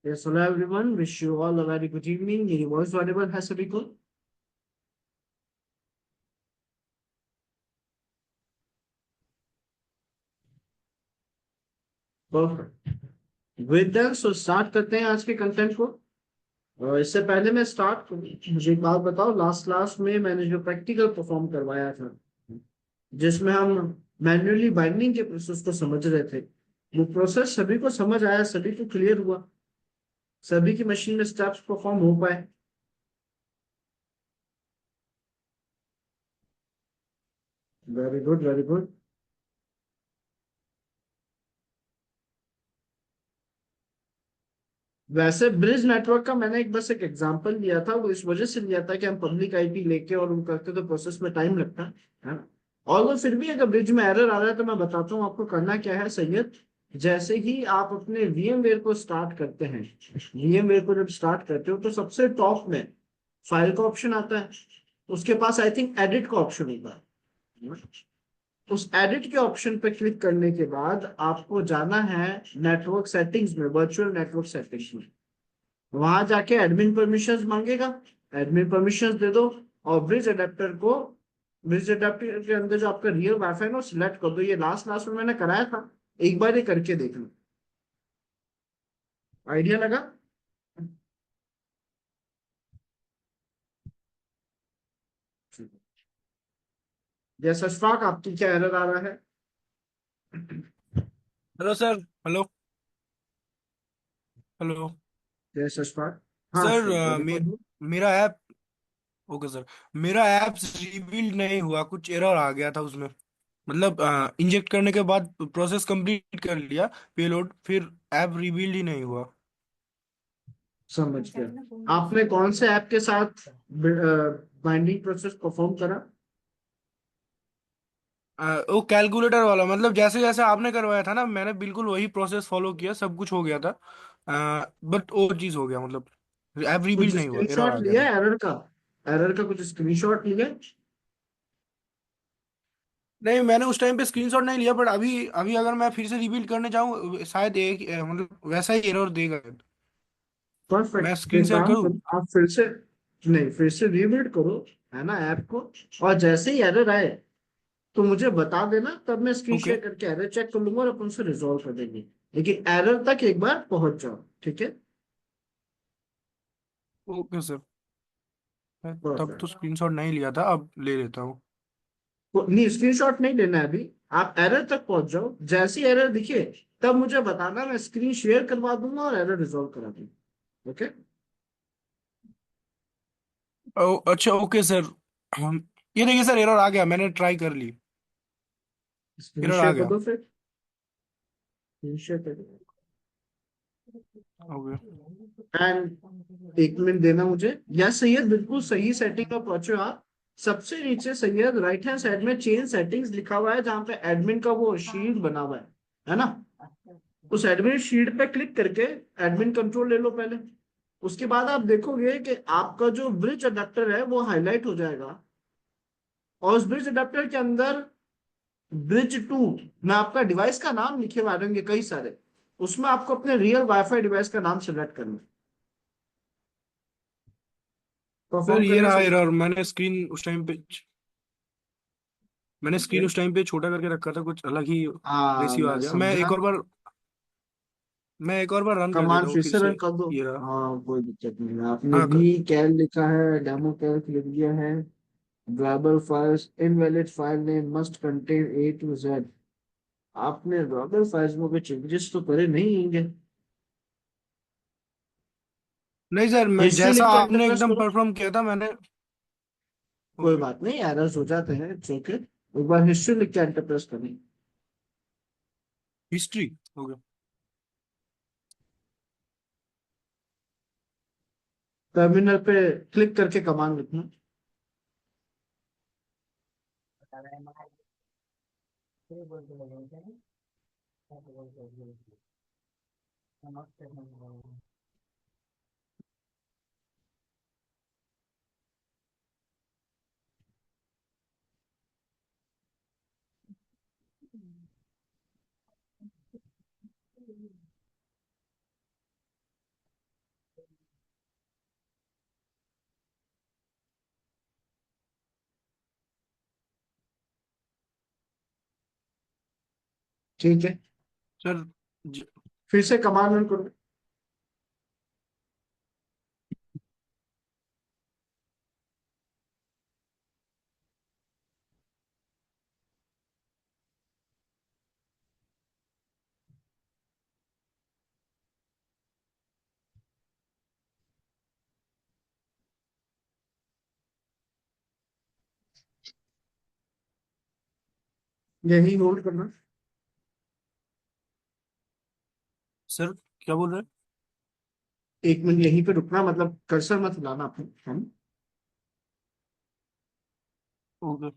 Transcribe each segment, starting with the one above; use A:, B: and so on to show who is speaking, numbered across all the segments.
A: Yes, hello everyone. Wish you all a very good evening. मेरी voice Audible है सभी को? Perfect. With that so start करते हैं आज के कंटेंट को। और इससे पहले मैं स्टार्ट करूं, मुझे एक बात बताओ। लास्ट क्लास में मैंने जो प्रैक्टिकल परफॉर्म करवाया था, जिसमें हम मैन्युअली बाइंडिंग के प्रोसेस को समझ रहे थे, वो प्रोसेस सभी को समझ आया? सभी को क्लियर हुआ? सभी की मशीन में स्टेप्स परफॉर्म हो पाए? Very good, very good. वैसे ब्रिज नेटवर्क का मैंने बस एक एग्जांपल लिया था, वो इस वजह से लिया था कि हम पब्लिक आईपी लेके और उन करते तो प्रोसेस में टाइम लगता है ना। और वो फिर भी अगर ब्रिज में एरर आ रहा है तो मैं बताता हूँ आपको करना क्या है, सैयद। जैसे ही आप अपने VMware को स्टार्ट करते हैं, VMware को जब स्टार्ट करते हो तो सबसे टॉप में फाइल का ऑप्शन आता है। उसके पास आई थिंक एडिट का ऑप्शन होगा। उस एडिट के ऑप्शन पे क्लिक करने के बाद आपको जाना है नेटवर्क सेटिंग्स में, वर्चुअल नेटवर्क सेटिंग्स में। वहां जाके एडमिन परमिशंस मांगेगा, एडमिन परमिशंस दे दो। और ब्रिज अडेप्टर के अंदर जो आपका रियल वाईफाई ना सिलेक्ट कर दो। ये लास्ट क्लास में मैंने कराया था, एक बार ये करके देख लो। आइडिया लगा? जैसा स्टॉक आपकी क्या एरर आ रहा है?
B: Hello sir. हेलो। हेलो।
A: जैसा स्टॉक। हाँ
B: सर
A: सर, वेरी गुड।
B: मेरा ऐप। Okay sir. मेरा ऐप रिबिल्ड नहीं हुआ, कुछ एरर आ गया था उसमें। मतलब इंजेक्ट करने के बाद प्रोसेस कंप्लीट कर लिया, पेलोड, फिर ऐप रिबिल्ड ही नहीं हुआ।
A: समझ गया। आपने कौन से ऐप के साथ बाइंडिंग प्रोसेस परफॉर्म करा?
B: वो कैलकुलेटर वाला, मतलब जैसे जैसे आपने करवाया था ना, मैंने बिल्कुल वही प्रोसेस फॉलो किया, सब कुछ हो गया था। बट वो चीज़ हो गया, मतलब ऐप रिबिल्ड
A: कुछ
B: नहीं हुआ, एरर
A: स्क्रीनशॉट
B: आ गया
A: लिया
B: था।
A: एरर का? एरर का कुछ स्क्रीनशॉट लिया?
B: नहीं, मैंने उस टाइम पे स्क्रीनशॉट नहीं लिया, बट अभी अभी अगर मैं फिर से रिबिल्ड करने चाहूँ शायद एक मतलब वैसा ही एरर देगा। मैं
A: परफेक्ट,
B: स्क्रीन
A: एक
B: शेयर
A: काम
B: करूँ?
A: करो, आप फिर से, नहीं फिर से रीबिल्ड करो, है ना, ऐप को। और जैसे ही एरर आए तो मुझे बता देना, तब मैं स्क्रीन
B: ओके।
A: शेयर करके एरर चेक कर लूंगा और अपन से रिजॉल्व कर देंगे। लेकिन एरर तक एक बार पहुंच जाओ, ठीक है?
B: Okay sir. मैं तब तो
A: परफेक्ट।
B: स्क्रीनशॉट नहीं लिया था, अब ले लेता हूँ।
A: नहीं, स्क्रीनशॉट नहीं लेना है अभी। आप एरर तक पहुंच जाओ, जैसी एरर दिखे तब मुझे बताना, मैं स्क्रीन शेयर करवा दूंगा और एरर रिजॉल्व करा दूंगा। ओके?
B: अच्छा, ओके सर। हम ये देखिए सर, एरर आ गया, मैंने ट्राई कर ली।
A: स्क्रीन
B: एरर आ
A: शेयर कर
B: गया।
A: दो फिर। स्क्रीन शेयर कर दो।
B: ओके।
A: एंड एक मिनट देना मुझे। यस सैयद, बिल्कुल सही सेटिंग पर पहुंचे हो आप। सबसे नीचे सैयद राइट हैंड साइड में चेंज सेटिंग्स लिखा हुआ है, जहां पे एडमिन का वो शील्ड बना हुआ है ना? उस एडमिन शील्ड पे क्लिक करके एडमिन कंट्रोल ले लो पहले। उसके बाद आप देखोगे कि आपका जो ब्रिज अडेप्टर है वो हाईलाइट हो जाएगा। और उस ब्रिज अडेप्टर के अंदर ब्रिज 2 में आपका डिवाइस का नाम लिखे हुए आ रहेंगे कई सारे। उसमें आपको अपने रियल वाईफाई डिवाइस का नाम सेलेक्ट करना है।
B: सर
A: परफॉर्म
B: ये
A: करना
B: रहा
A: सही।
B: एरर। मैंने स्क्रीन उस टाइम पे छोटा करके रखा था, कुछ अलग ही
A: हाँ,
B: रेशियो आ
A: मैं
B: गया।
A: समझा।
B: मैं एक और बार रन कर
A: कमांड
B: देता हूँ
A: फिर
B: फिर
A: से रन
B: से।
A: कर दो।
B: ये रहा।
A: हाँ, कोई दिक्कत नहीं है। आपने
B: हाँ
A: भी कैल लिखा है, डेमो कैल लिख दिया है। Driver files invalid file name must contain A to Z। आपने ड्राइवर फाइल्स में कोई चेंजेस तो करे नहीं होंगे?
B: नहीं सर, मैं
A: हिस्ट्री
B: जैसा
A: लिख के एंटर
B: आपने
A: प्रेस
B: एकदम
A: करो।
B: परफॉर्म किया था मैंने।
A: कोई
B: ओके।
A: बात नहीं, एरर्स हो जाते हैं, इट्स ओके। एक बार हिस्ट्री लिख के एंटर प्रेस करें।
B: हिस्ट्री। ओके।
A: टर्मिनल पे क्लिक करके कमांड लिखना। ठीक है,
B: सर ज-
A: फिर से कमांड रन करो। यही होल्ड करना।
B: सर क्या बोल रहे हैं?
A: 1 मिनट यहीं पे रुकना, मतलब कर्सर मत हिलाना अपने, है ना?
B: ओके।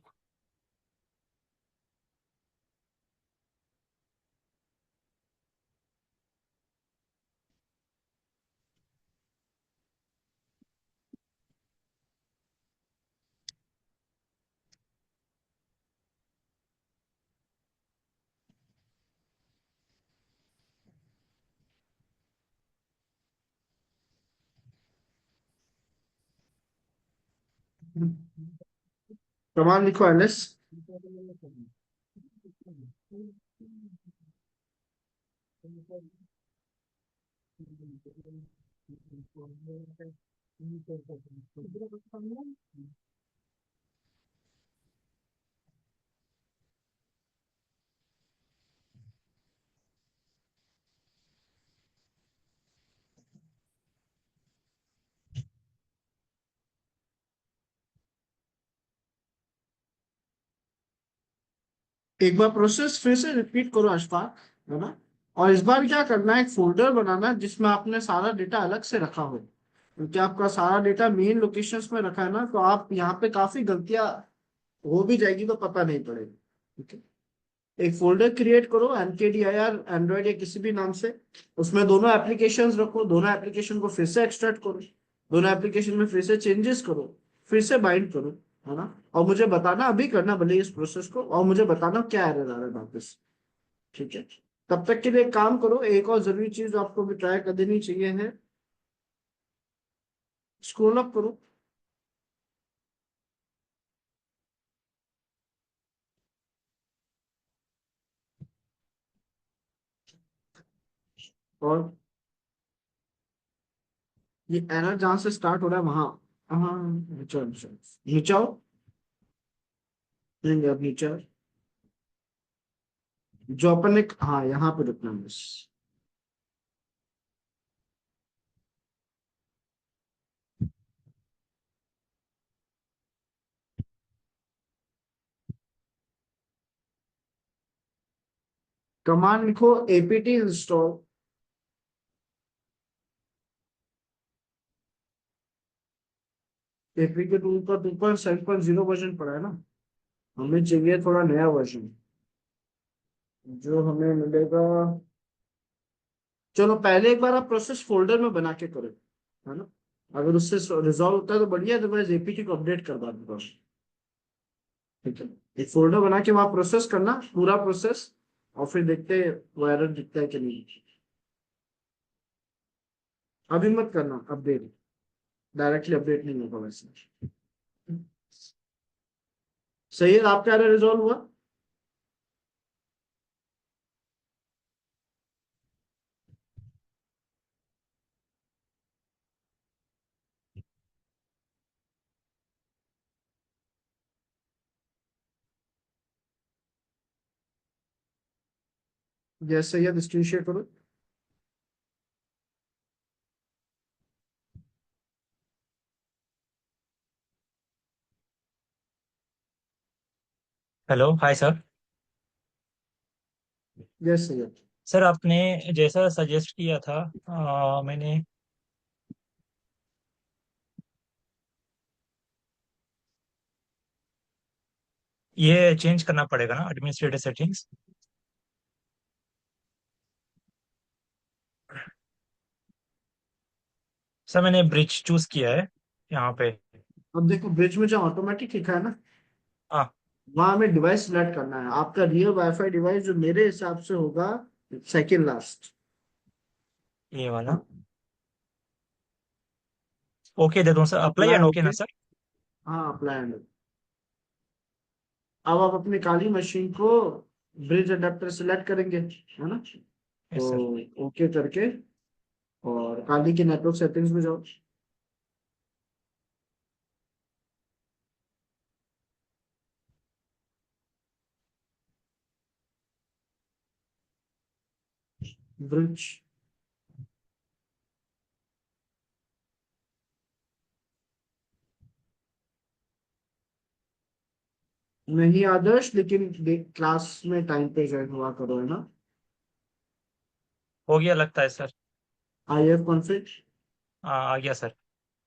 A: कमांड लिखो एलएस। एक बार प्रोसेस फिर से रिपीट करो अशफाक, है ना? और इस बार क्या करना है, एक फोल्डर बनाना जिसमें आपने सारा डेटा अलग से रखा हो, क्योंकि आपका सारा डेटा मेन लोकेशंस में रखा है ना, तो आप यहाँ पे काफी गलतियां हो भी जाएगी तो पता नहीं पड़ेगा। ठीक है, एक फोल्डर क्रिएट करो NKDIR एंड्रॉइड या किसी भी नाम से, उसमें दोनों एप्लीकेशंस रखो, दोनों एप्लीकेशन को फिर से एक्सट्रैक्ट करो, दोनों एप्लीकेशन में फिर से चेंजेस करो, फिर से बाइंड करो, है ना? और मुझे बताना, अभी करना भले इस प्रोसेस को, और मुझे बताना क्या एरर आ रहा है वापस। ठीक है, तब तक के लिए एक काम करो, एक और जरूरी चीज जो आपको भी ट्राई कर देनी चाहिए है, स्क्रॉल अप करो। और ये एरर जहां से स्टार्ट हो रहा है वहां, हाँ नीचे नीचे नीचे आओ। नहीं अब नीचे आओ। जो अपन ने, हाँ यहाँ पे रुकना है बस। कमांड लिखो apt इंस्टॉल। एपीके टूल पर 2.7.0 वर्जन पड़ा है ना, हमें चाहिए थोड़ा नया वर्जन, जो हमें मिलेगा। चलो पहले एक बार आप प्रोसेस फोल्डर में बना के करो, है ना? अगर उससे रिजॉल्व होता है तो बढ़िया, अदरवाइज एपीके को अपडेट करवा दूंगा। ठीक है, एक फोल्डर बना के वहां प्रोसेस करना, पूरा प्रोसेस, और फिर देखते हैं वो एरर दिखता है कि नहीं। अभी मत करना अपडेट, डायरेक्टली अपडेट नहीं होगा वैसे। सही है, आपका एरर रिजॉल्व हुआ? जैसे ही स्क्रीन शेयर करो।
C: Hello hi sir.
A: जैसे ही
C: सर आपने जैसा सजेस्ट किया था मैंने ये चेंज करना पड़ेगा ना एडमिनिस्ट्रेटिव सेटिंग्स। सर मैंने ब्रिज चूज किया है यहाँ पे।
A: अब देखो ब्रिज में जो ऑटोमेटिक लिखा है ना,
C: हाँ
A: वहां हमें डिवाइस सिलेक्ट करना है, आपका रियल वाईफाई डिवाइस जो मेरे हिसाब से होगा सेकंड लास्ट।
C: ये वाला।
A: हाँ,
C: ओके दे दूँ sir, apply
A: apply
C: and okay
A: okay.
C: ना सर।
A: हाँ अप्लाई। अब आप अपनी काली मशीन को ब्रिज अडेप्टर सिलेक्ट करेंगे, है ना।
C: यस
A: तो
C: सर।
A: ओके करके और काली की नेटवर्क सेटिंग्स में जाओ। ब्रिज नहीं आदर्श, लेकिन क्लास में टाइम पे ज्वाइन हुआ करो, है ना।
C: हो गया लगता है सर।
A: I F config.
C: आ गया sir.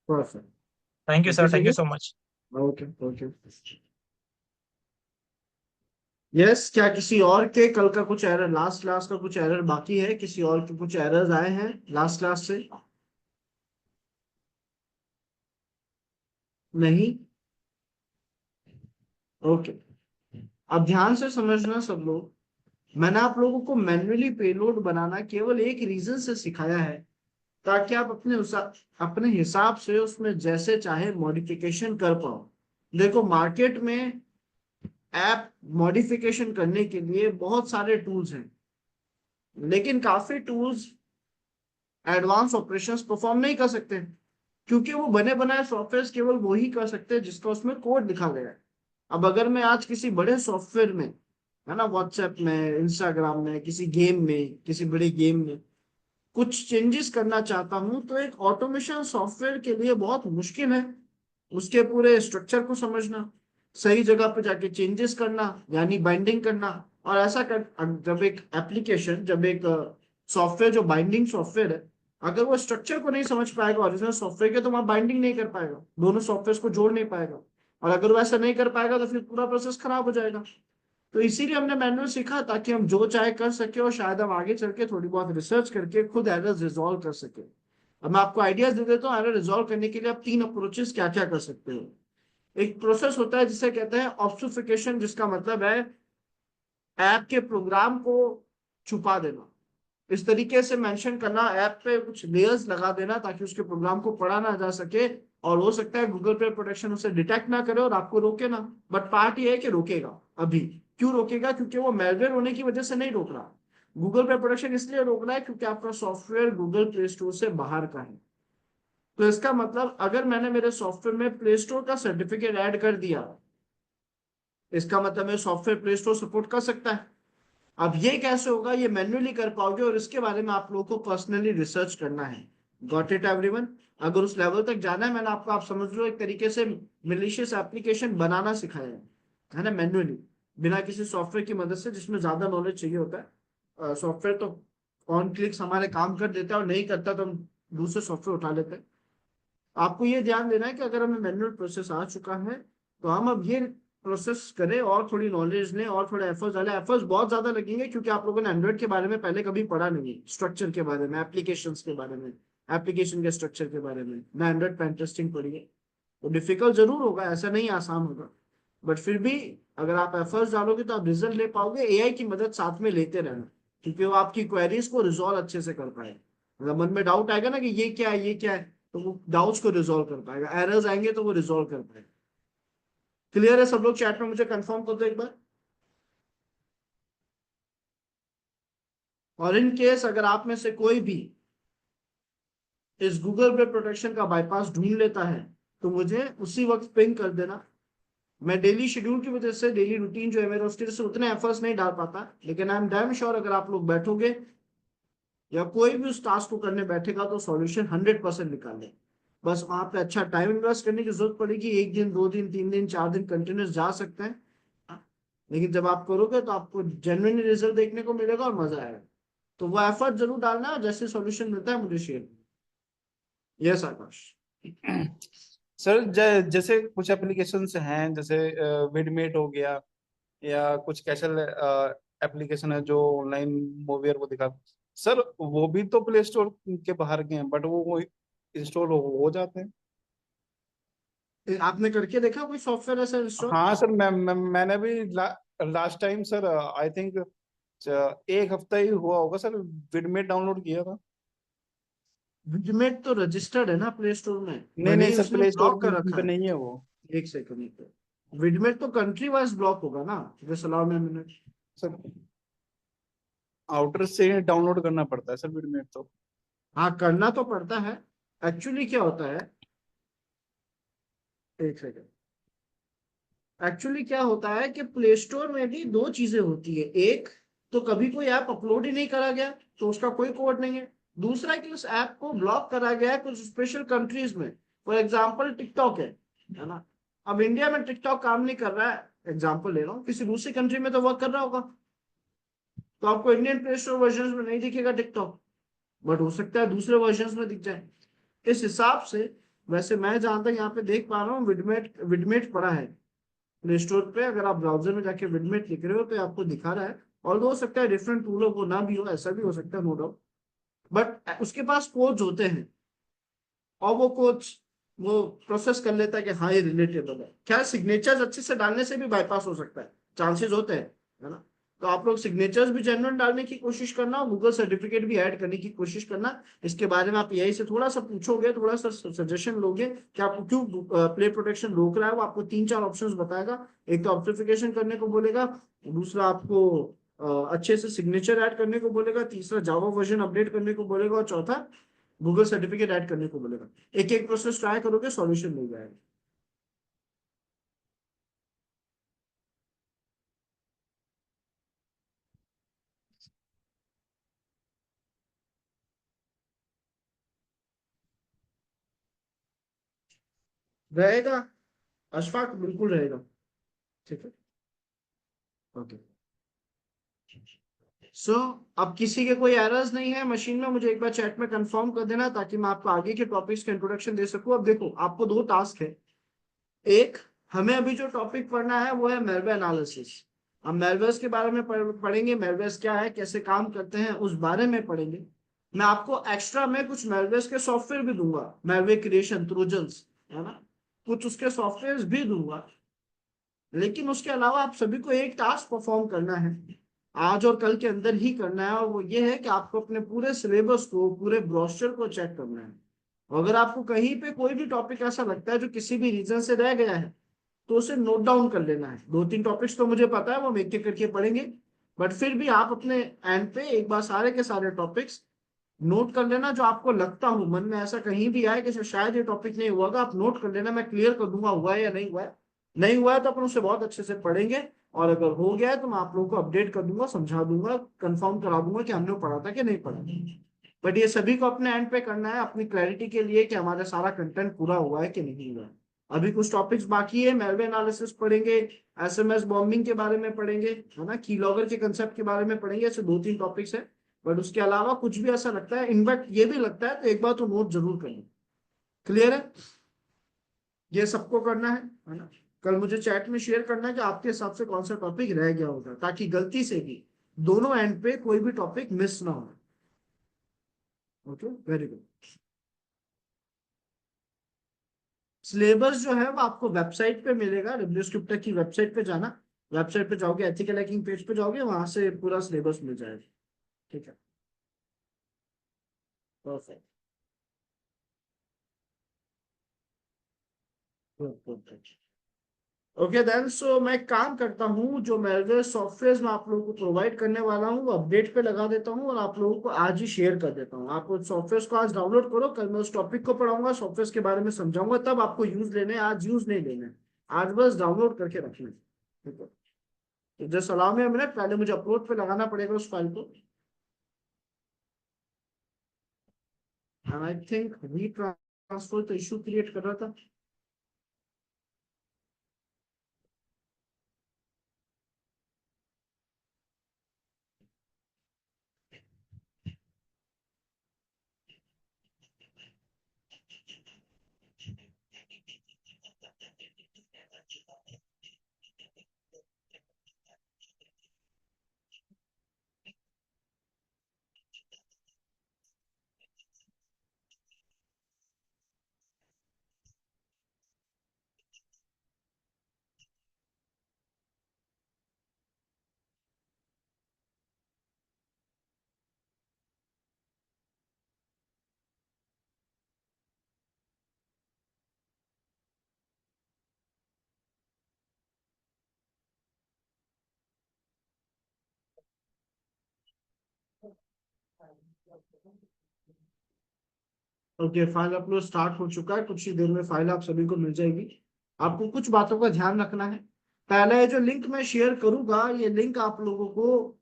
A: Perfect.
C: Thank you
A: okay
C: sir, thank you
A: चलिए।
C: So much.
A: Okay okay. Yes, क्या किसी और के कल का कुछ एरर, लास्ट क्लास का कुछ एरर बाकी है? किसी और के कुछ एरर्स आए हैं लास्ट क्लास से? नहीं। ओके। अब ध्यान से समझना सब लोग। मैंने आप लोगों को मैन्युअली पेलोड बनाना केवल एक रीजन से सिखाया है, ताकि आप अपने हिसाब से उसमें जैसे चाहे मॉडिफिकेशन कर पाओ। देखो, मार्केट में ऐप मॉडिफिकेशन करने के लिए बहुत सारे टूल्स हैं, लेकिन काफी टूल्स एडवांस ऑपरेशंस परफॉर्म नहीं कर सकते, क्योंकि वो बने बनाए सॉफ्टवेयर केवल वो ही कर सकते हैं जिसका उसमें कोड लिखा गया है। अब अगर मैं आज किसी बड़े सॉफ्टवेयर में, है ना, व्हाट्सएप में, इंस्टाग्राम में, किसी गेम में, किसी बड़े गेम में कुछ चेंजेस करना चाहता हूं, तो एक ऑटोमेशन सॉफ्टवेयर के लिए बहुत मुश्किल है उसके पूरे स्ट्रक्चर को समझना, सही जगह पे जाके चेंजेस करना, यानी बाइंडिंग करना। और ऐसा कर, जब एक सॉफ्टवेयर जो बाइंडिंग सॉफ्टवेयर है, अगर वो स्ट्रक्चर को नहीं समझ पाएगा ओरिजिनल सॉफ्टवेयर के, तो वहां बाइंडिंग नहीं कर पाएगा, दोनों सॉफ्टवेयर को जोड़ नहीं पाएगा। और अगर वो ऐसा नहीं कर पाएगा तो फिर पूरा प्रोसेस खराब हो जाएगा। तो इसीलिए हमने मैनुअल सीखा, ताकि हम जो चाहे कर सके और शायद हम आगे चल के थोड़ी बहुत रिसर्च करके खुद एरर्स रिजॉल्व कर सके। अब मैं आपको आइडियाज दे देता हूँ एरर रिजॉल्व करने के लिए आप तीन अप्रोचेस क्या क्या कर सकते हो। एक प्रोसेस होता है जिसे कहते हैं ऑब्सुफिकेशन, जिसका मतलब है ऐप के प्रोग्राम को छुपा देना। इस तरीके से मेंशन करना, ऐप पे कुछ लेयर्स लगा देना ताकि उसके प्रोग्राम को पढ़ा ना जा सके, और हो सकता है गूगल पे प्रोटेक्शन उसे डिटेक्ट ना करे और आपको रोके ना। बट पार्ट ये है कि रोकेगा। अभी क्यों रोकेगा? क्योंकि वो मेलवेयर होने की वजह से नहीं रोक रहा। गूगल पे प्रोटेक्शन इसलिए रोक रहा है क्योंकि आपका सॉफ्टवेयर गूगल प्ले स्टोर से बाहर का है। तो इसका मतलब अगर मैंने मेरे सॉफ्टवेयर में प्ले स्टोर का सर्टिफिकेट ऐड कर दिया, इसका मतलब मेरे सॉफ्टवेयर प्ले स्टोर सपोर्ट कर सकता है। अब ये कैसे होगा? ये मैन्युअली कर पाओगे, और इसके बारे में आप लोगों को पर्सनली रिसर्च करना है। Got it everyone? अगर उस लेवल तक जाना है, मैंने आपको, आप समझ लो, एक तरीके से मिलिशियस एप्लीकेशन बनाना सिखाया है ना, मैन्युअली, बिना किसी सॉफ्टवेयर की मदद से, जिसमें ज्यादा नॉलेज चाहिए होता है। सॉफ्टवेयर तो ऑन क्लिक्स हमारे काम कर देता है, और नहीं करता तो हम दूसरे सॉफ्टवेयर उठा लेते हैं। आपको ये ध्यान देना है कि अगर हमें मैनुअल प्रोसेस आ चुका है, तो हम अब ये प्रोसेस करें और थोड़ी नॉलेज लें और थोड़ा एफर्ट्स डालें। एफर्ट्स बहुत ज्यादा लगेंगे क्योंकि आप लोगों ने एंड्रॉइड के बारे में पहले कभी पढ़ा नहीं, स्ट्रक्चर के बारे में, एप्लीकेशंस के बारे में, एप्लीकेशन के स्ट्रक्चर के बारे में ना एंड्रॉइड पेन टेस्टिंग पढ़ी है। तो डिफिकल्ट जरूर होगा, ऐसा नहीं आसान होगा, बट फिर भी अगर आप एफर्ट्स डालोगे तो आप रिजल्ट ले पाओगे। एआई की मदद साथ में लेते रहना, क्योंकि वो आपकी क्वेरीज को रिजॉल्व अच्छे से कर पाए। मतलब मन में डाउट आएगा ना कि ये क्या है, ये क्या है, तो वो डाउट्स को रिजॉल्व कर पाएगा। एरर्स आएंगे तो वो रिजॉल्व कर पाएगा। क्लियर है सब लोग? चैट में मुझे कंफर्म कर दो एक बार। और इन केस अगर आप में से कोई भी इस गूगल पे प्रोटेक्शन का बाईपास ढूंढ लेता है, तो मुझे उसी वक्त पिंग कर देना। मैं डेली शेड्यूल की वजह से, डेली रूटीन जो है मेरा, उसकी वजह से उतने एफर्ट्स नहीं डाल पाता, लेकिन आई एम डैम श्योर अगर आप लोग बैठोगे या कोई भी उस टास्क को करने बैठेगा तो सॉल्यूशन 100% निकाले। बस वहां पे अच्छा टाइम इन्वेस्ट करने की जरूरत पड़ेगी, एक दिन, दो दिन, तीन दिन, चार दिन कंटिन्यूस जा सकते हैं। हाँ, लेकिन जब आप करोगे तो आपको जेन्युइन रिजल्ट देखने को मिलेगा और मजा आएगा। तो वो एफर्ट जरूर डालना है, और जैसे सॉल्यूशन मिलता है मुझे शेयर। यस आकाश।
D: सर जैसे कुछ एप्लीकेशंस हैं, जैसे विडमेट हो गया, या कुछ कैशल एप्लीकेशन है जो ऑनलाइन मूवी वो दिखा, सर वो भी तो प्ले स्टोर के बाहर के हैं, बट वो इंस्टॉल हो जाते हैं।
A: आपने करके देखा कोई सॉफ्टवेयर ऐसा इंस्टॉल?
D: हाँ सर, मैंने भी last time sir, I think एक हफ्ता ही हुआ होगा सर, विडमेट डाउनलोड किया था।
A: विडमेट तो रजिस्टर्ड है ना प्ले स्टोर में,
D: नहीं
A: भले
D: नहीं
A: ही
D: सर,
A: उसने
D: प्ले स्टोर
A: ब्लॉक कर रखा
D: पे
A: है।
D: नहीं है वो।
A: एक सेकंड। विडमेट तो कंट्री वाइज ब्लॉक होगा ना, जैसे अलाउ में मिनट।
D: सर आउटर से डाउनलोड करना पड़ता है सर विडमेट तो।
A: हाँ, करना तो पड़ता है। एक्चुअली क्या होता है, एक सेकंड। एक्चुअली क्या होता है कि प्ले स्टोर में भी दो चीजें होती है। एक तो कभी कोई ऐप अपलोड ही नहीं करा गया तो उसका कोई कोड नहीं है। दूसरा कि उस ऐप को ब्लॉक करा गया है कुछ स्पेशल कंट्रीज में। फॉर एग्जांपल टिकटॉक है ना। अब इंडिया में टिकटॉक काम नहीं कर रहा है, एग्जांपल ले रहा हूँ, किसी दूसरी कंट्री में तो वर्क कर रहा होगा। तो आपको इंडियन प्ले स्टोर वर्जन में नहीं दिखेगा टिकटॉक, बट हो सकता है दूसरे वर्जन में दिख जाए। इस हिसाब से वैसे मैं जहां तक यहाँ पे देख पा रहा हूँ, विडमेट विडमेट पड़ा है प्ले स्टोर पे। अगर आप ब्राउजर में जाके विडमेट लिख रहे हो तो ये आपको दिखा रहा है। और हो सकता है डिफरेंट टूलों को ना भी हो, ऐसा भी हो सकता है, नो डाउट। बट उसके पास कोड्स होते हैं और वो कोड्स वो प्रोसेस कर लेता है कि हाँ ये रिलेटेबल है। क्या सिग्नेचर्स अच्छे से डालने से भी बाईपास हो सकता है, चांसेस होते हैं, है ना। तो आप लोग सिग्नेचर्स भी जेन्युइन डालने की कोशिश करना और गूगल सर्टिफिकेट भी ऐड करने की कोशिश करना। इसके बारे में आप यही से थोड़ा सा पूछोगे, थोड़ा सा सजेशन लोगे कि आपको क्यों प्ले प्रोटेक्शन रोक रहा है, वो आपको तीन चार ऑप्शंस बताएगा। एक तो ऑथेंटिफिकेशन करने को बोलेगा, दूसरा आपको अच्छे से सिग्नेचर ऐड करने को बोलेगा, तीसरा जावा वर्जन अपडेट करने को बोलेगा, और चौथा गूगल सर्टिफिकेट ऐड करने को बोलेगा। एक एक प्रोसेस ट्राई करोगे, सॉल्यूशन मिल जाएगा। रहेगा, अशफाक बिल्कुल रहेगा। ठीक है, ओके। सो अब किसी के कोई एरर्स नहीं है मशीन में, मुझे एक बार चैट में कंफर्म कर देना ताकि मैं आपको आगे के टॉपिक्स का इंट्रोडक्शन दे सकूं। अब देखो, आपको दो टास्क है। एक, हमें अभी जो टॉपिक पढ़ना है वो है मेलवेयर एनालिसिस। हम मेलवेयर्स के बारे में पढ़ेंगे, मेलवेयर्स क्या है, कैसे काम करते हैं, उस बारे में पढ़ेंगे। मैं आपको एक्स्ट्रा में कुछ मेलवेयर्स के सॉफ्टवेयर भी दूंगा, मेलवेयर क्रिएशन ट्रोजन्स, है ना, कुछ उसके सॉफ्टवेयर भी दूंगा। लेकिन उसके अलावा आप सभी को एक टास्क परफॉर्म करना है, आज और कल के अंदर ही करना है। और वो ये है कि आपको अपने पूरे सिलेबस को, पूरे ब्रोशर को चेक करना है। और अगर आपको कहीं पे कोई भी टॉपिक ऐसा लगता है जो किसी भी रीजन से रह गया है तो उसे नोट डाउन कर लेना है। दो तीन टॉपिक्स तो मुझे पता है, वो हम एक एक करके पढ़ेंगे। बट फिर भी आप अपने एंड पे एक बार सारे के सारे टॉपिक्स नोट कर लेना। जो आपको लगता हो मन में ऐसा कहीं भी आए कि शायद ये टॉपिक नहीं हुआ होगा, आप नोट कर लेना। मैं क्लियर कर दूंगा हुआ है या नहीं हुआ है। नहीं हुआ है तो अपन उसे बहुत अच्छे से पढ़ेंगे। और अगर हो गया है तो मैं आप लोगों को अपडेट कर दूंगा, समझा दूंगा, कंफर्म करा दूंगा कि हमने पढ़ा था कि नहीं पढ़ा। बट ये सभी को अपने एंड पे करना है अपनी क्लैरिटी के लिए कि हमारा सारा कंटेंट पूरा हुआ है कि नहीं हुआ है। अभी कुछ टॉपिक्स बाकी है, मेलवे एनालिसिस पढ़ेंगे, एसएमएस बॉम्बिंग के बारे में पढ़ेंगे, है ना, की लॉगर के कंसेप्ट के बारे में पढ़ेंगे। ऐसे दो तीन टॉपिक्स है। बट उसके अलावा कुछ भी ऐसा लगता है, इनफैक्ट ये भी लगता है, तो एक बार तो नोट जरूर करना। क्लियर है, ये सबको करना है ना। कल मुझे चैट में शेयर करना है कि आपके हिसाब से कौन सा टॉपिक रह गया होगा, ताकि गलती से भी दोनों एंड पे कोई भी टॉपिक मिस ना हो। Okay, very good. सिलेबस जो है वो आपको वेबसाइट पे मिलेगा, डब्ल्यू स्क्रिप्टर की वेबसाइट पे जाना। वेबसाइट पे जाओगे, एथिकल हैकिंग पेज पे जाओगे, वहां से पूरा सिलेबस मिल जाएगा। ठीक है, perfect, good good good. Okay then, so मैं एक काम करता हूँ, जो मेलवेयर सॉफ्टवेयर मैं आप लोगों को प्रोवाइड करने वाला हूँ वो अपडेट पे लगा देता हूँ और आप लोगों को आज ही शेयर कर देता हूँ। आप उस सॉफ्टवेयर को आज डाउनलोड करो, कल मैं उस टॉपिक को पढ़ाऊंगा, सॉफ्टवेयर के बारे में समझाऊंगा, तब आपको यूज लेने हैं। आज यूज नहीं लेना है, आज बस डाउनलोड करके रखना है। ठीक है, तो just allow me a minute, पहले मुझे अपलोड पे लगाना पड़ेगा उस फाइल को। एंड आई थिंक री ट्रांसफर तो इशू क्रिएट कर रहा था। ओके, फाइल अपलोड स्टार्ट हो चुका है, कुछ ही देर में फाइल आप सभी को मिल जाएगी। आपको कुछ बातों का ध्यान रखना है। पहला, ये जो लिंक मैं शेयर करूंगा, ये लिंक आप लोगों को,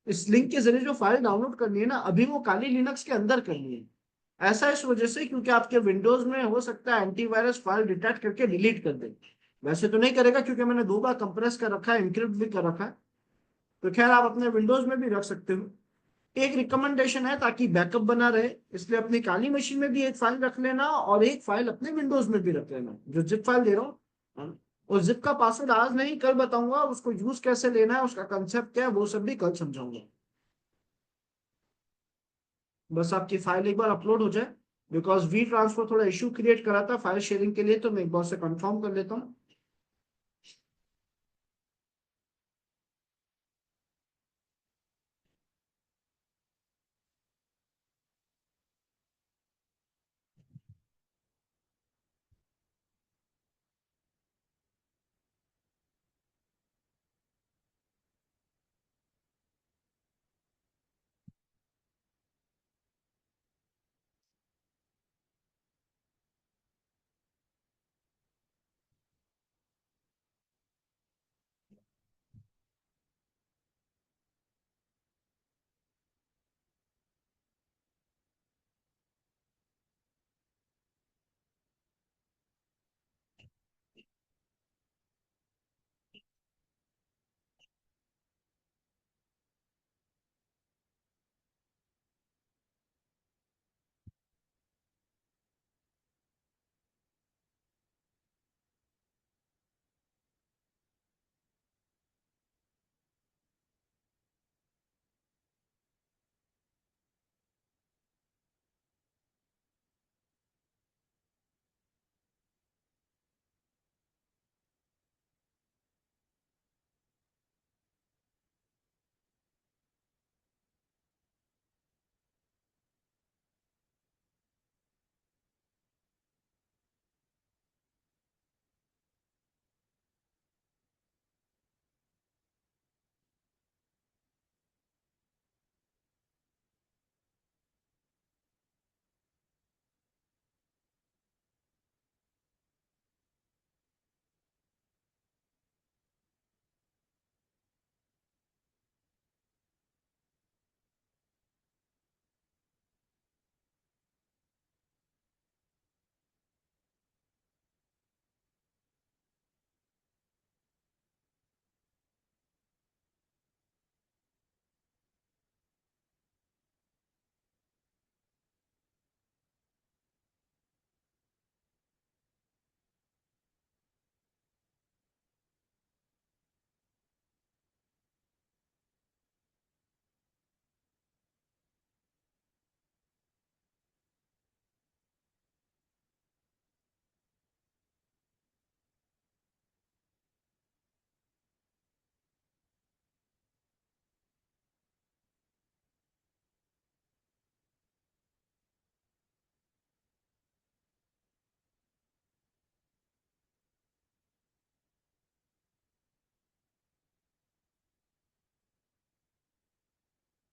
A: इस लिंक के जरिए जो फाइल डाउनलोड करनी है ना, अभी वो काली लिनक्स के अंदर करनी है। ऐसा इस वजह से क्योंकि आपके विंडोज में हो सकता है एंटीवायरस फाइल डिटेक्ट करके डिलीट कर दे। वैसे तो नहीं करेगा क्योंकि मैंने 2 बार कंप्रेस कर रखा है, इंक्रिप्ट भी कर रखा है। तो खैर, आप अपने विंडोज में भी रख सकते हो। एक रिकमेंडेशन है ताकि बैकअप बना रहे, इसलिए अपनी काली मशीन में भी एक फाइल रख लेना और एक फाइल अपने विंडोज में भी रख लेना, जो जिप फाइल दे रहा हूँ। हाँ। और जिप का पासवर्ड आज नहीं, कल बताऊंगा, उसको यूज कैसे लेना है, उसका कंसेप्ट क्या है, वो सब भी कल समझाऊंगा। बस आपकी फाइल एक बार अपलोड हो जाए, बिकॉज वी ट्रांसफर थोड़ा इश्यू क्रिएट करा था फाइल शेयरिंग के लिए, तो मैं एक बार से कंफर्म कर लेता हूँ।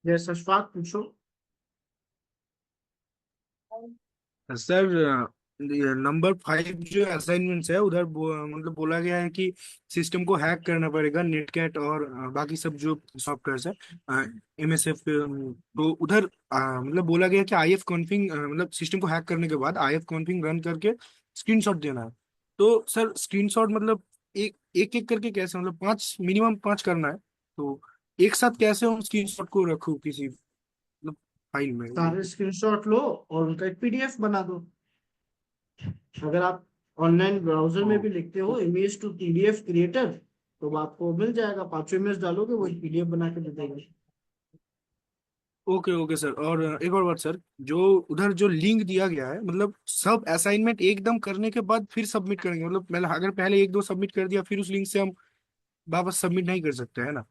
A: जैसे अशफाक पूछो।
B: सर, नंबर 5 जो असाइनमेंट्स है उधर मतलब बोला गया है कि सिस्टम को हैक करना पड़ेगा, नेटकैट और बाकी सब जो सॉफ्टवेयर है, एमएसएफ, तो उधर मतलब बोला गया कि आईएफ कॉन्फिग, मतलब सिस्टम को हैक करने के बाद आईएफ कॉन्फिग रन करके स्क्रीनशॉट देना है। तो सर स्क्रीनशॉट मतलब एक एक एक करके कैसे, मतलब 5, मिनिमम 5 करना है, तो एक साथ कैसे हम स्क्रीनशॉट को रखूँ किसी मतलब फाइल में?
A: सारे स्क्रीनशॉट लो और उनका एक पीडीएफ बना दो। अगर आप ऑनलाइन ब्राउजर में भी लिखते हो इमेज टू पीडीएफ क्रिएटर, तो वो आपको मिल जाएगा, 5 इमेज डालोगे वो एक पीडीएफ बना के दे देगा।
B: ओके ओके सर, और एक और बात सर, जो उधर जो लिंक दिया गया है, मतलब सब असाइनमेंट एकदम करने के बाद फिर सबमिट करेंगे? मतलब पहले, अगर पहले एक दो सबमिट कर दिया फिर उस लिंक से हम वापस सबमिट नहीं कर सकते है ना?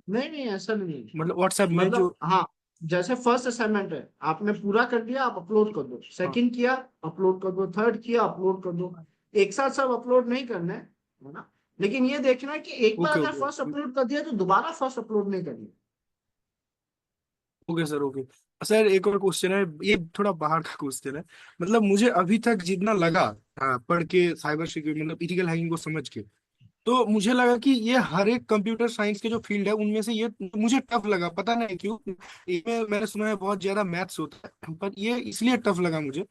A: नहीं नहीं, ऐसा नहीं है।
B: मतलब व्हाट्सएप में जो।
A: मतलब हाँ, जैसे फर्स्ट असाइनमेंट है, आपने पूरा कर दिया, आप अपलोड कर दो,
B: हाँ।
A: सेकंड किया अपलोड कर दो, थर्ड किया अपलोड कर दो। एक साथ सब अपलोड नहीं करना है ना। लेकिन ये देखना है कि एक बार
B: ओके
A: अगर
B: ओके।
A: फर्स्ट अपलोड कर दिया तो दोबारा फर्स्ट अपलोड नहीं करनी।
B: Okay sir, okay sir. एक और क्वेश्चन है, ये थोड़ा बाहर का क्वेश्चन है। मतलब मुझे अभी तक जितना लगा, पढ़ के साइबर सिक्योरिटी मतलब इथिकल हैकिंग को समझ के, तो मुझे लगा कि ये हर एक कंप्यूटर साइंस के जो फील्ड है उनमें से ये मुझे टफ लगा, पता नहीं क्यों। इसमें मैंने सुना है बहुत ज्यादा मैथ्स होता है, पर ये इसलिए टफ लगा मुझे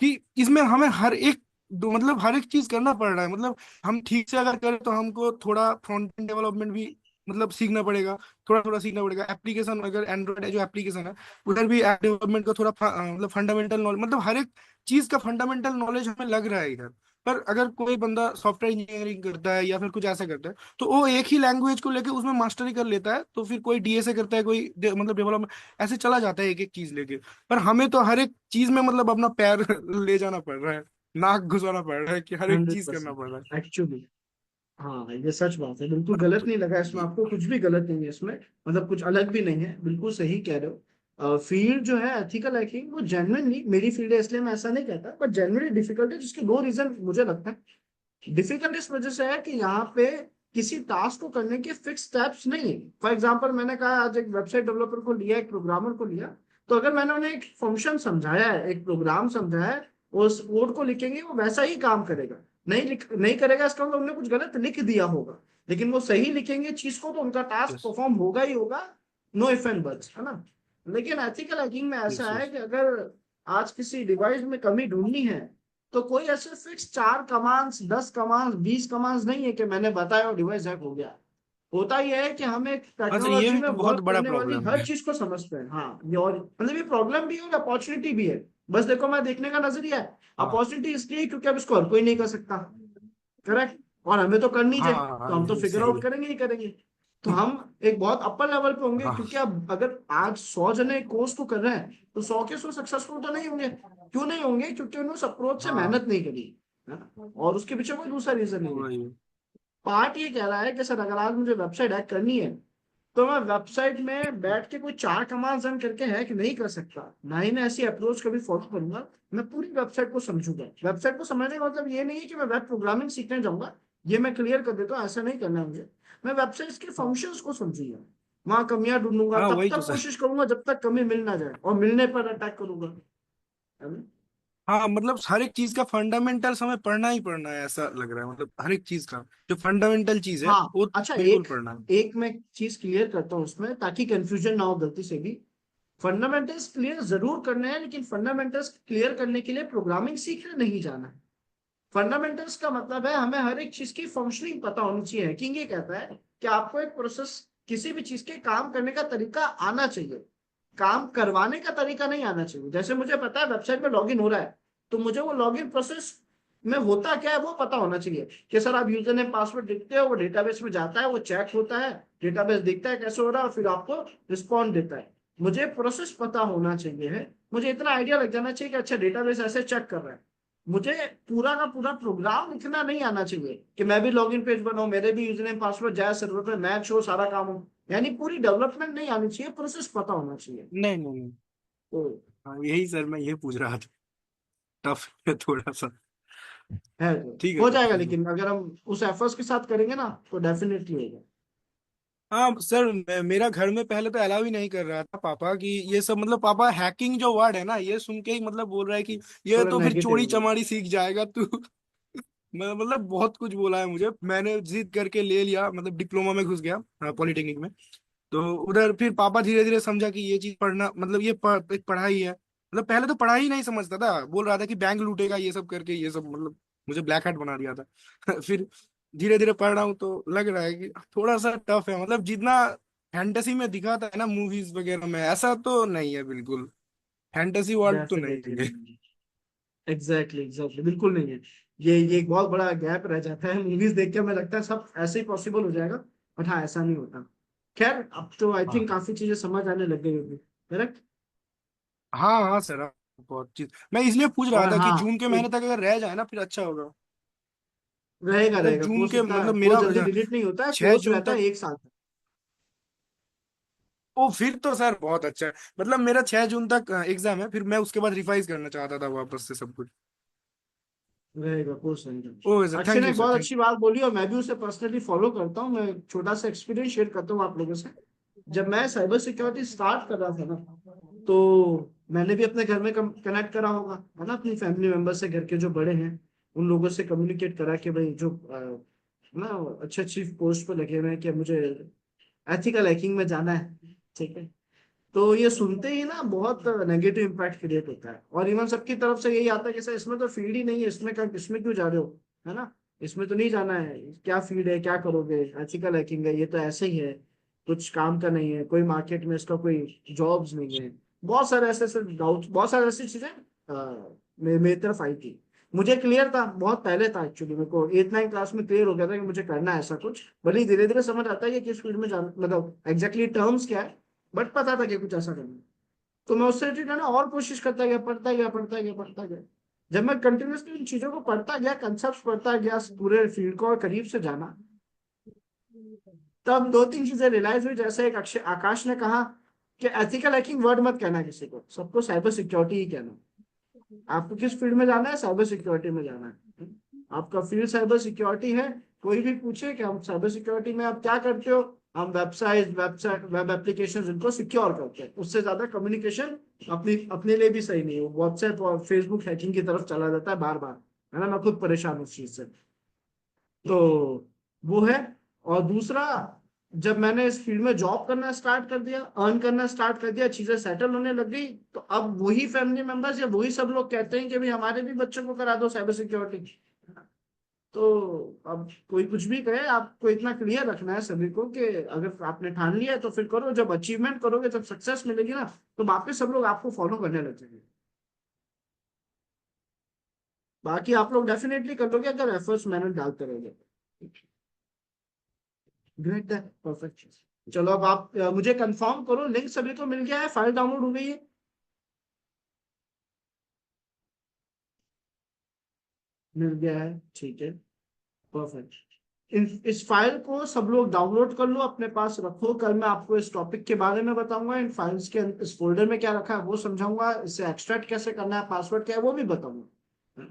B: कि इसमें हमें हर एक मतलब हर एक चीज करना पड़ रहा है। मतलब हम ठीक से अगर करें तो हमको थोड़ा फ्रंट एंड डेवलपमेंट भी मतलब सीखना पड़ेगा, थोड़ा थोड़ा सीखना पड़ेगा। एप्लीकेशन अगर एंड्रॉइड है जो एप्लीकेशन है, उधर भी ऐप डेवलपमेंट का थोड़ा मतलब फंडामेंटल नॉलेज, मतलब हर एक चीज का फंडामेंटल नॉलेज हमें लग रहा है इधर। पर अगर कोई बंदा सॉफ्टवेयर इंजीनियरिंग करता है या फिर कुछ ऐसा करता है, तो वो एक ही लैंग्वेज को लेके उसमें मास्टरी कर लेता है, तो फिर कोई डीएसए करता है, कोई मतलब डेवलपमेंट, ऐसे चला जाता है एक एक चीज लेके। पर हमें तो हर एक चीज में मतलब अपना पैर ले जाना पड़ रहा है, नाक घुसाना पड़ रहा है कि हर एक चीज करना
A: 100%
B: पड़ रहा है।
A: एक्चुअली। हाँ ये सच बात है, बिल्कुल गलत नहीं लगा इसमें आपको, कुछ भी गलत नहीं है इसमें, मतलब कुछ अलग भी नहीं है, बिल्कुल सही कह रहे हो। फील्ड जो है एथिकल हैकिंग वो जेन्युइनली मेरी फील्ड है इसलिए मैं ऐसा नहीं कहता, पर जेन्युइनली डिफिकल्ट है, जिसके दो रीजन मुझे लगता है। डिफिकल्ट इस वजह से है कि यहाँ पे किसी टास्क को करने के फिक्स स्टेप्स नहीं है। फॉर एग्जाम्पल मैंने कहा आज एक वेबसाइट डेवलपर को लिया, एक प्रोग्रामर को लिया, तो अगर मैंने उन्हें एक फंक्शन समझाया है, एक प्रोग्राम समझाया है, उस कोड को लिखेंगे वो वैसा ही काम करेगा। नहीं करेगा इसका मतलब उन्होंने कुछ गलत लिख दिया होगा, लेकिन वो सही लिखेंगे चीज को तो उनका टास्क
B: यस,
A: परफॉर्म होगा ही होगा। नो इफ एंड बट्स, है ना। लेकिन एथिकल हैकिंग में
B: यस,
A: ऐसा है
B: यस।
A: कि अगर आज किसी डिवाइस में कमी ढूंढनी है, तो कोई ऐसे फिक्स 4 कमांड्स 10 कमांड्स 20 कमांड्स नहीं है कि मैंने बताया और डिवाइस हैक हो गया। होता यह है कि हम एक
B: हाँ सर, ये
A: टेक्नोलॉजी में
B: भी बहुत
A: वर्क
B: बड़ा
A: करने वाली
B: प्रॉब्लम
A: हर
B: है।
A: चीज को समझते हैं। हाँ ये, और मतलब ये प्रॉब्लम भी है और अपॉर्चुनिटी भी है। बस देखो मैं देखने का नजरिया है,
B: हाँ,
A: अपॉर्चुनिटी इसलिए क्योंकि अब इसको हर कोई नहीं कर सकता, करेक्ट, और हमें तो करनी
B: हाँ,
A: चाहिए,
B: हाँ,
A: तो
B: हाँ,
A: हम तो
B: ये
A: फिगर
B: सही
A: आउट
B: है।
A: करेंगे ही करेंगे। तो हम एक बहुत अपर लेवल पे होंगे,
B: हाँ,
A: क्योंकि अब अगर आज 100 जने कोर्स को कर रहे हैं तो 100 के 100 सक्सेसफुल तो नहीं होंगे। क्यों नहीं होंगे? क्योंकि उन्होंने उस अप्रोच से
B: हाँ,
A: मेहनत नहीं करी, है ना? और उसके पीछे कोई दूसरा रीजन नहीं है।
B: वही।
A: पार्ट ये कह रहा है कि सर अगर आज मुझे वेबसाइट हैक करनी है, तो मैं वेबसाइट में बैठ के कोई 4 कमांड रन करके हैक नहीं कर सकता, ना ही मैं ऐसी अप्रोच कभी फॉलो करूंगा। मैं पूरी वेबसाइट को समझूंगा। वेबसाइट को समझने का मतलब ये नहीं है कि मैं वेब प्रोग्रामिंग सीखने जाऊंगा, ये मैं क्लियर कर देता हूँ, ऐसा नहीं करना है मुझे। मैं वेबसाइट के फंक्शंस को समझूंगा, वहां कमियां ढूंढूंगा,
B: हाँ,
A: तब
B: वही तो
A: तक
B: सर।
A: कोशिश करूंगा जब तक कमी मिल ना जाए, और मिलने पर अटैक करूंगा, है ना?
B: हाँ, मतलब हर एक चीज का फंडामेंटल्स हमें पढ़ना ही पढ़ना है, ऐसा लग रहा है। मतलब हर एक चीज का जो फंडामेंटल चीज है
A: हाँ
B: वो
A: अच्छा,
B: बिल्कुल
A: एक
B: पढ़ना है।
A: एक मैं चीज क्लियर करता हूँ उसमें, ताकि कंफ्यूजन ना हो गलती से भी। फंडामेंटल्स क्लियर जरूर करने हैं, लेकिन फंडामेंटल्स क्लियर करने के लिए प्रोग्रामिंग सीखने नहीं जाना है। फंडामेंटल्स का मतलब है हमें हर एक चीज की फंक्शनिंग पता होनी चाहिए। हैकिंग ये कहता है कि आपको एक प्रोसेस, किसी भी चीज के काम करने का तरीका आना चाहिए, काम करवाने का तरीका नहीं आना चाहिए। जैसे मुझे पता है वेबसाइट में लॉगिन हो रहा है, तो मुझे वो लॉगिन प्रोसेस में होता क्या है वो पता होना चाहिए, कि सर आप यूजर नेम पासवर्ड लिखते हो, वो डेटाबेस में जाता है, वो चेक होता है, डेटाबेस देखता है कैसे हो रहा है, और फिर आपको रिस्पॉन्ड देता है। मुझे प्रोसेस पता होना चाहिए है, मुझे इतना आइडिया लग जाना चाहिए कि अच्छा डेटाबेस ऐसे चेक कर रहा है। मुझे पूरा का पूरा प्रोग्राम लिखना नहीं आना चाहिए कि मैं भी लॉगिन पेज बनाऊं, मेरे भी यूजर नेम पासवर्ड जाए सर्वर पे, मैच हो, सारा काम हो। यानी पूरी डेवलपमेंट नहीं आनी चाहिए, प्रोसेस पता होना चाहिए।
B: नहीं, नहीं, नहीं।
A: तो
B: हाँ, यही सर मैं ये पूछ रहा था। टफ है थोड़ा सा।
A: है तो
B: ठीक है
A: हो
B: सर,
A: जाएगा,
B: थैंक यू।
A: लेकिन अगर हम उस एफर्ट्स के साथ करेंगे ना तो डेफिनेटली होगा।
B: हाँ सर, मेरा घर में पहले तो अलाउ ही नहीं कर रहा था पापा कि ये सब, मतलब पापा हैकिंग जो वर्ड है ना ये सुन के ही मतलब बोल रहा है कि ये
A: थोड़ा
B: तो फिर
A: नेगेटिव
B: चोरी
A: होगा।
B: चमारी सीख जाएगा तू। मतलब बहुत कुछ बोला है मुझे, मैंने जिद करके ले लिया, मतलब डिप्लोमा में घुस गया पॉलिटेक्निक में। तो उधर फिर पापा धीरे धीरे समझा कि ये चीज पढ़ना मतलब ये एक पढ़ाई है। मतलब पहले तो पढ़ाई नहीं समझता था, बोल रहा था कि बैंक लूटेगा ये सब करके, ये सब मतलब मुझे ब्लैक हैट बना दिया था। फिर धीरे धीरे पढ़ रहा हूँ तो लग रहा है कि थोड़ा सा टफ है। मतलब जितना फैंटेसी में दिखाता है ना मूवीज वगैरह में, ऐसा तो नहीं है बिल्कुल। फैंटेसी वर्ल्ड तो
A: डेफिनेटली
B: नहीं है।
A: नहीं है, एग्जैक्टली एग्जैक्टली, बिल्कुल नहीं है। ये एक बहुत बड़ा गैप रह जाता है, मूवीज देख के हमें लगता है सब ऐसे ही पॉसिबल हो जाएगा, बट हाँ ऐसा नहीं होता। खैर अब तो आई थिंक
B: हाँ,
A: काफी चीजें समझ आने लग गई होगी, करेक्ट।
B: हाँ, हाँ सर, हाँ, बहुत चीज मैं इसलिए पूछ रहा
A: और
B: था कि
A: हाँ
B: जून के महीने
A: एक
B: तक अगर रह जाए ना फिर अच्छा होगा।
A: रहेगा
B: मतलब
A: रहेगा
B: जून
A: कोर्स,
B: के
A: इतना
B: मतलब
A: कोर्स
B: मेरा
A: जल्दी डिलीट नहीं होता है,
B: 6
A: कोर्स
B: जून
A: रहता है
B: तक।
A: 1 साल तक।
B: ओ, फिर तो सर बहुत अच्छा है। मतलब मेरा 6 जून तक एग्जाम है, फिर मैं उसके बाद रिवाइज करना चाहता था वापस से सब कुछ।
A: रहेगा कोर्स रहेगा।
B: ओके सर,
A: अक्षय
B: थैंक
A: ने
B: यू
A: एक
B: सर,
A: बहुत
B: थैंक
A: अच्छी बात बोली, और मैं भी उसे पर्सनली फॉलो करता हूँ। मैं छोटा सा एक्सपीरियंस शेयर करता हूँ आप लोगों से। जब मैं साइबर सिक्योरिटी स्टार्ट कर रहा था ना, तो मैंने भी अपने घर में कनेक्ट करा होगा, है ना, अपनी फैमिली मेंबर से, घर के जो बड़े हैं उन लोगों से कम्युनिकेट करा कि भाई जो ना अच्छे अच्छी पोस्ट पे लगे हुए हैं कि मुझे एथिकल हैकिंग में जाना है, ठीक है। तो ये सुनते ही ना बहुत नेगेटिव इम्पैक्ट क्रिएट होता है, और इवन सबकी तरफ से यही आता है कि सर इसमें तो फील्ड ही नहीं है, इसमें क्यों जा रहे हो, है ना, इसमें तो नहीं जाना है, क्या फील्ड है, क्या करोगे, एथिकल हैकिंग है, ये तो ऐसे ही है, कुछ काम का नहीं है, कोई मार्केट में इसका कोई जॉब्स नहीं है। बहुत सारे ऐसे ऐसे डाउट, बहुत सारी ऐसी चीजें मेरी तरफ आई थी। मुझे क्लियर था, बहुत पहले था एक्चुअली, मेरे को 8 9 क्लास में क्लियर हो गया था कि मुझे करना है ऐसा कुछ, भले ही धीरे धीरे समझ आता है कि किस फील्ड में जाना, मतलब एग्जैक्टली टर्म्स क्या है, बट पता था कि कुछ ऐसा करना है। तो मैं उससे रिलेटेड है ना और कोशिश करता गया, पढ़ता गया। जब मैं कंटिन्यूसली इन चीजों को पढ़ता गया, कंसेप्ट पढ़ता गया, पूरे फील्ड को और करीब से जाना, तब 2 3 चीजें रियलाइज हुई। जैसे एक अक्षय आकाश ने कहा कि एथिकल हैकिंग वर्ड मत कहना किसी को, सबको साइबर सिक्योरिटी ही कहना। आपको किस फील्ड में जाना है, साइबर सिक्योरिटी में जाना है, आपका फील्ड साइबर सिक्योरिटी है। कोई भी पूछे कि हम साइबर सिक्योरिटी में आप क्या करते हो, हम वेब एप्लीकेशन इनको सिक्योर करते हैं। उससे ज्यादा कम्युनिकेशन अपनी अपने लिए भी सही नहीं है, व्हाट्सएप और फेसबुक हैकिंग की तरफ चला जाता है बार बार, है ना, मैं खुद परेशान हूँ उस चीज से। तो वो है। और दूसरा, जब मैंने इस फील्ड में जॉब करना स्टार्ट कर दिया, अर्न करना स्टार्ट कर दिया, चीजें सेटल होने लग गई, तो अब वही फैमिली मेंबर्स या वही सब लोग कहते हैं कि भाई हमारे भी बच्चों को करा दो साइबर सिक्योरिटी। तो अब कोई कुछ भी कहे, आपको इतना क्लियर रखना है सभी को कि अगर आपने ठान लिया है तो फिर करो, जब अचीवमेंट करोगे, जब सक्सेस मिलेगी ना, तो वापस सब लोग आपको फॉलो करने लग जाएंगे। बाकी आप लोग डेफिनेटली कर लोगे अगर एफर्ट्स मेहनत डालते रहोगे। Great, perfect. चलो अब आप मुझे कंफर्म करो, लिंक सभी को मिल गया है, फाइल डाउनलोड हो गई है? मिल गया है, ठीक है, परफेक्ट। इस फाइल को सब लोग डाउनलोड कर लो, अपने पास रखो। कल मैं आपको इस टॉपिक के बारे में बताऊंगा, इन फाइल्स के इस फोल्डर में क्या रखा है वो समझाऊंगा, इसे एक्सट्रैक्ट कैसे करना है, पासवर्ड क्या है वो भी बताऊंगा।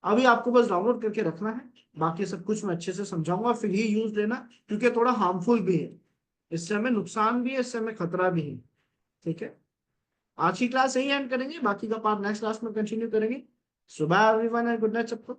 A: अभी आपको बस डाउनलोड करके रखना है, बाकी सब कुछ मैं अच्छे से समझाऊंगा, फिर ही यूज लेना, क्योंकि थोड़ा हार्मफुल भी है, इससे हमें नुकसान भी है, इससे हमें खतरा भी है, ठीक है। आज की क्लास यही एंड करेंगे, बाकी का पार्ट नेक्स्ट क्लास में कंटिन्यू करेंगे। सुबह एवरीवन एंड गुड नाइट सबको।